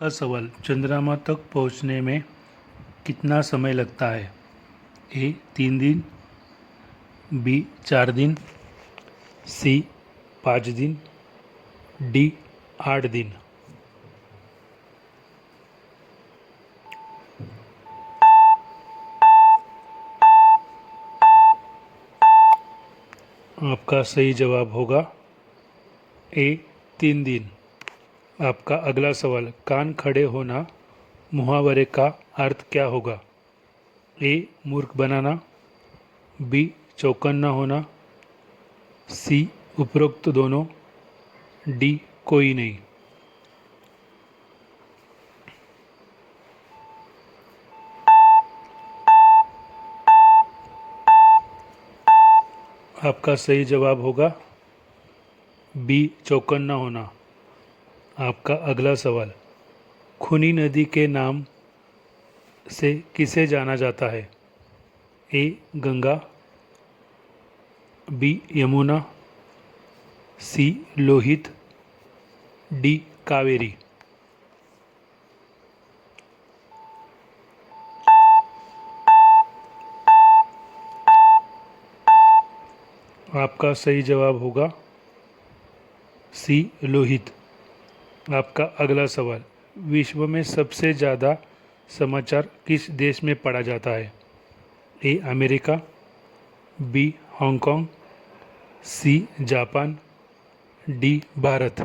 का सवाल, चंद्रमा तक पहुंचने में कितना समय लगता है? ए 3 दिन, बी 4 दिन, सी 5 दिन, डी 8 दिन। आपका सही जवाब होगा ए 3 दिन। आपका अगला सवाल, कान खड़े होना मुहावरे का अर्थ क्या होगा? ए मूर्ख बनाना, बी चौकन्ना होना, सी उपरोक्त दोनों, डी कोई नहीं। आपका सही जवाब होगा बी चौकन्ना होना। आपका अगला सवाल, खूनी नदी के नाम से किसे जाना जाता है? ए गंगा, बी यमुना, सी लोहित, डी कावेरी। आपका सही जवाब होगा सी लोहित। आपका अगला सवाल, विश्व में सबसे ज़्यादा समाचार किस देश में पढ़ा जाता है? A America, B Hong Kong, C Japan, D Bharat.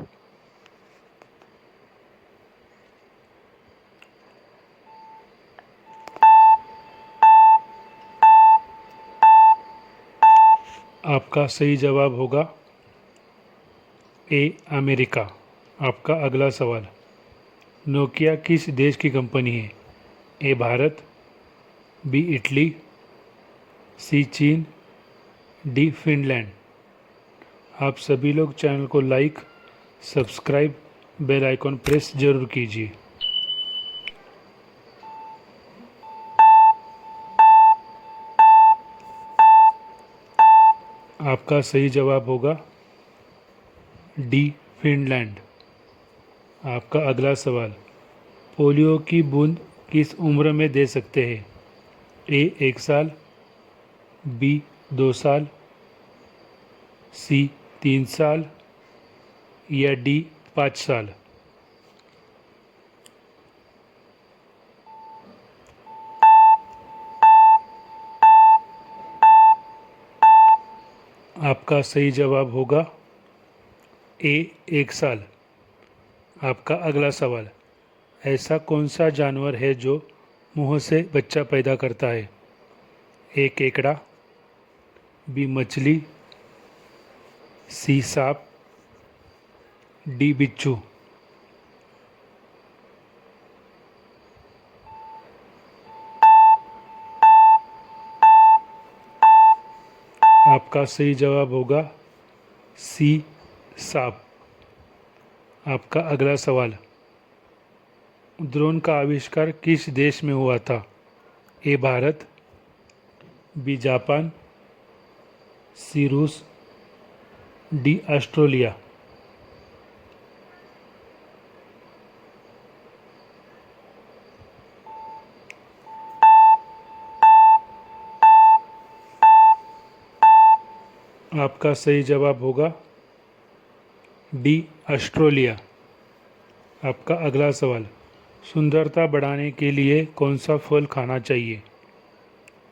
आपका सही जवाब होगा ए अमेरिका। आपका अगला सवाल, नोकिया किस देश की कंपनी है? A Bharat, B Italy, C चीन, डी फिनलैंड। आप सभी लोग चैनल को like, subscribe, bell icon press जरूर कीजिए। आपका सही जवाब होगा डी फिनलैंड। आपका अगला सवाल, पोलियो की बूंद किस उम्र में दे सकते हैं? ए 1 साल, बी 2 साल, सी 3 साल, या डी 5 साल। आपका सही जवाब होगा ए 1 साल। आपका अगला सवाल, ऐसा कौन सा जानवर है जो मुंह से बच्चा पैदा करता है? ए केकड़ा, बी मछली, सी सांप, डी बिच्छू। आपका सही जवाब होगा सी सांप। आपका अगला सवाल, ड्रोन का आविष्कार किस देश में हुआ था? ए भारत, बी जापान, सी रूस, डी ऑस्ट्रेलिया। आपका सही जवाब होगा डी ऑस्ट्रेलिया। आपका अगला सवाल, सुंदरता बढ़ाने के लिए कौन सा फल खाना चाहिए?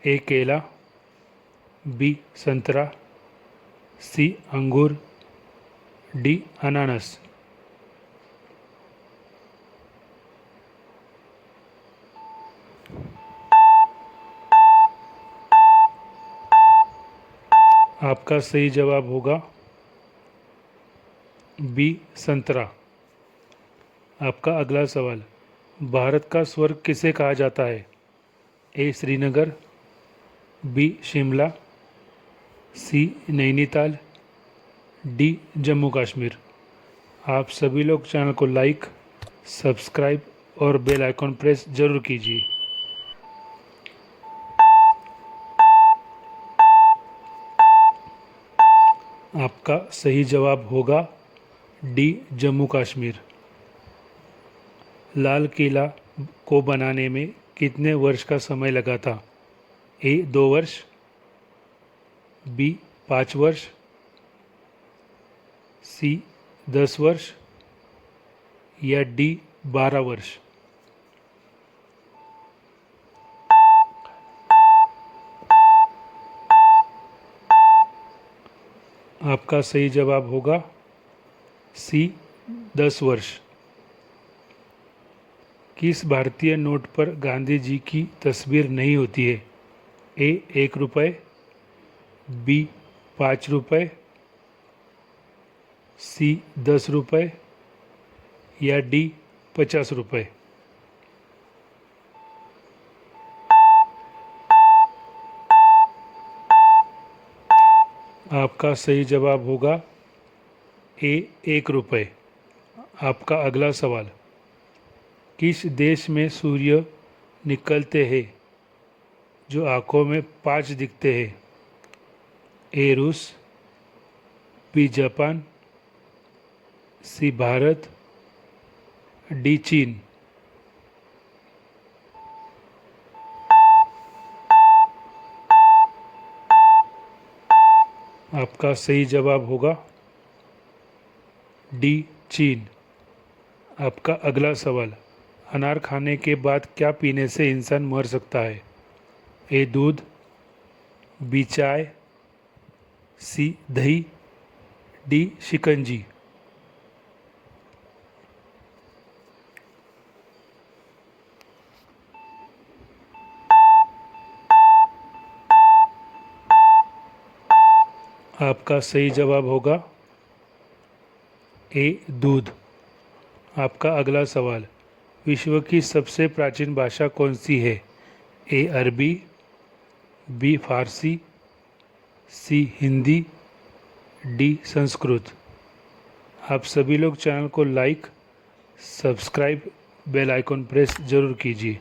ए केला, बी संतरा, सी अंगूर, डी अनानास। आपका सही जवाब होगा बी संतरा। आपका अगला सवाल, भारत का स्वर्ग किसे कहा जाता है? ए श्रीनगर, बी शिमला, सी नैनीताल, डी जम्मू कश्मीर। आप सभी लोग चैनल को लाइक, सब्सक्राइब और बेल आइकॉन प्रेस जरूर कीजिए। आपका सही जवाब होगा डी जम्मू कश्मीर। लाल किला को बनाने में कितने वर्ष का समय लगा था? ए 2 वर्ष, बी 5 वर्ष, सी 10 वर्ष या डी 12 वर्ष? आपका सही जवाब होगा सी 10 वर्ष। किस भारतीय नोट पर गांधी जी की तस्वीर नहीं होती है? ए 1 रुपये, बी 5 रुपये, सी 10 रुपये या डी 50 रुपये? आपका सही जवाब होगा ए 1 रुपये। आपका अगला सवाल, किस देश में सूर्य निकलते हैं जो आँखों में 5 दिखते हैं? ए रूस, बी जापान, सी भारत, डी चीन? आपका सही जवाब होगा डी चीन। आपका अगला सवाल, अनार खाने के बाद क्या पीने से इंसान मर सकता है? ए दूध, बी चाय, सी दही, डी शिकंजी? आपका सही जवाब होगा ए दूध। आपका अगला सवाल, विश्व की सबसे प्राचीन भाषा कौन सी है? ए अरबी, बी फारसी, सी हिंदी, डी संस्कृत? आप सभी लोग चैनल को like, subscribe, bell icon press जरूर कीजिए।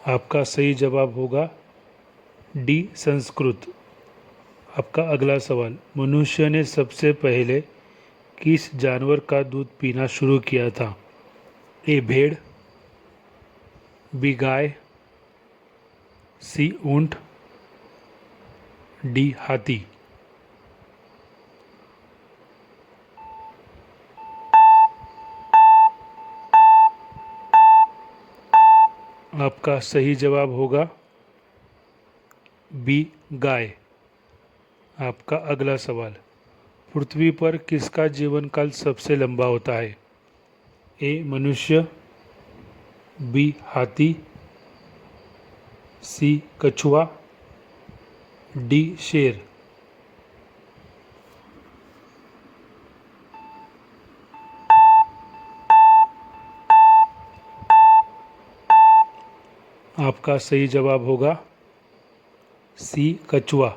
आपका सही जवाब होगा डी संस्कृत। आपका अगला सवाल, मनुष्य ने सबसे पहले किस जानवर का दूध पीना शुरू किया था? ए भेड़, बी गाय, सी ऊंट, डी हाथी? आपका सही जवाब होगा बी गाय। आपका अगला सवाल, पृथ्वी पर किसका जीवन काल सबसे लंबा होता है? ए मनुष्य, बी हाथी, सी कछुआ, डी शेर? आपका सही जवाब होगा सी कछुआ।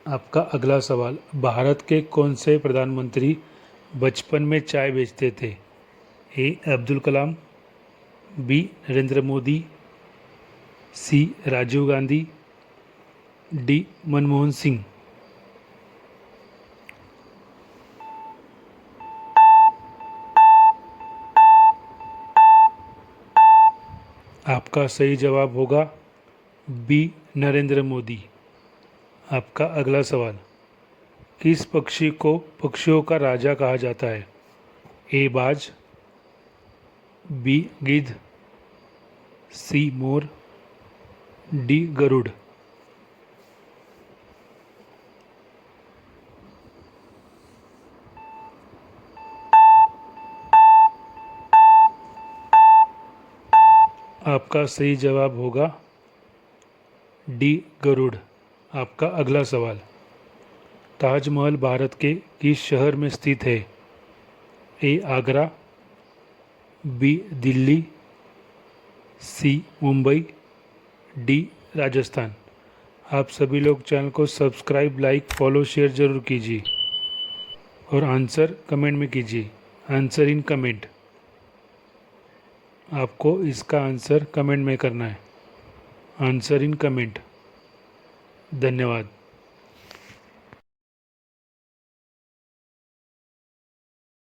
आपका अगला सवाल, भारत के कौन से प्रधानमंत्री बचपन में चाय बेचते थे? ए अब्दुल कलाम, बी नरेंद्र मोदी, सी राजीव गांधी, डी मनमोहन सिंह? आपका सही जवाब होगा बी नरेंद्र मोदी। आपका अगला सवाल, किस पक्षी को पक्षियों का राजा कहा जाता है? ए बाज, बी गिद्ध, सी मोर, डी गरुड़? आपका सही जवाब होगा डी गरुड़। आपका अगला सवाल, ताजमहल भारत के किस शहर में स्थित है? ए आगरा, बी दिल्ली, सी मुंबई, डी राजस्थान? आप सभी लोग चैनल को सब्सक्राइब, लाइक, फॉलो, शेयर ज़रूर कीजिए और आंसर कमेंट में कीजिए। आंसर इन कमेंट, आपको इसका आंसर कमेंट में करना है। Answer in comment. धन्यवाद।